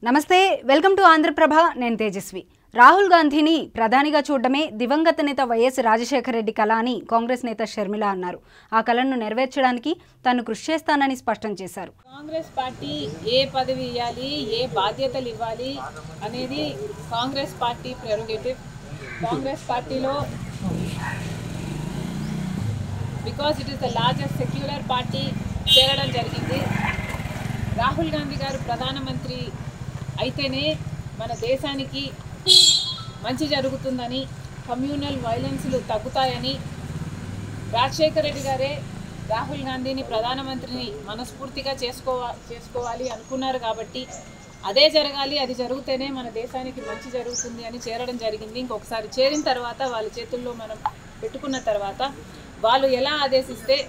నమస్తే welcome to Andhraprabha నేను తేజస్వి రాహుల్ గాంధీని ప్రధానిగా చూడడమే దివంగత నేత వైఎస్ రాజశేఖర రెడ్డి కల అని కాంగ్రెస్ నేత షర్మిల అన్నారు. ఆ కలను నెరవేర్చడానికి తాను కృషి చేస్తానని స్పష్టం చేశారు. కాంగ్రెస్ పార్టీ ఏ పదవి ఇవ్వాలి, ఏ బాధ్యతలు ఇవ్వాలి అనేది కాంగ్రెస్ పార్టీ ప్రెరోగేటివ్. కాంగ్రెస్ పార్టీలో because it is the largest secular party చేరడం జరిగింది. రాహుల్ గాంధీ గారు ప్రధానమంత్రి అయితేనే మన దేశానికి మంచి జరుగుతుందని, కమ్యూనల్ వైలెన్స్లు తగ్గుతాయని, రాజశేఖర రెడ్డి గారే రాహుల్ గాంధీని ప్రధానమంత్రిని మనస్ఫూర్తిగా చేసుకోవాలి అనుకున్నారు. కాబట్టి అదే జరగాలి, అది జరిగితేనే మన దేశానికి మంచి జరుగుతుంది అని చేరడం జరిగింది. ఇంకొకసారి చేరిన తర్వాత వాళ్ళ చేతుల్లో మనం పెట్టుకున్న తర్వాత వాళ్ళు ఎలా ఆదేశిస్తే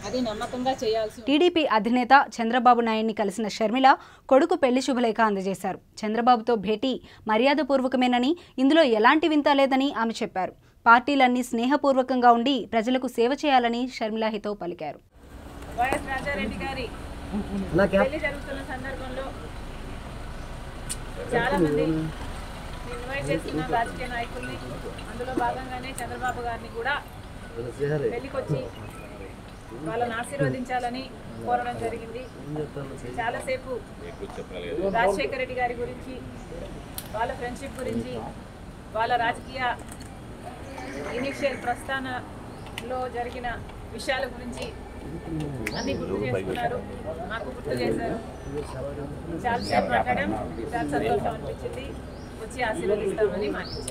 అది నమ్మకంగా చేయాల్సి. టీడీపీ అధినేత చంద్రబాబు నాయుడిని కలిసిన షర్మిల కొడుకు పెళ్లి శుభలేఖ అందజేశారు. చంద్రబాబుతో భేటీ మర్యాదపూర్వకమేనని, ఇందులో ఎలాంటి వింత లేదని ఆమె చెప్పారు. పార్టీలన్నీ స్నేహపూర్వకంగా ఉండి ప్రజలకు సేవ చేయాలని షర్మిల హితవు పలికారు. వైఎస్ రాజారెడ్డి గారి పెళ్లి జరుగుతున్న సందర్భంలో చాలా మంది ఇన్వైట్ చేస్తున్న రాజకీయ నాయకుల్ని, అందులో భాగంగానే చంద్రబాబు గారిని కూడా పెళ్లికి వచ్చి వాళ్ళని ఆశీర్వదించాలని కోరడం జరిగింది. చాలాసేపు రాజశేఖర రెడ్డి గారి గురించి, వాళ్ళ ఫ్రెండ్షిప్ గురించి, వాళ్ళ రాజకీయ ఇనిషియల్ ప్రస్థానంలో జరిగిన విషయాల గురించి అన్నీ గుర్తు చేసుకున్నారు, మాకు గుర్తు చేశారు. చాలాసేపు మాట్లాడాం, చాలా సంతోషం అనిపించింది. వచ్చి ఆశీర్వదిస్తామని మాట్లాడారు.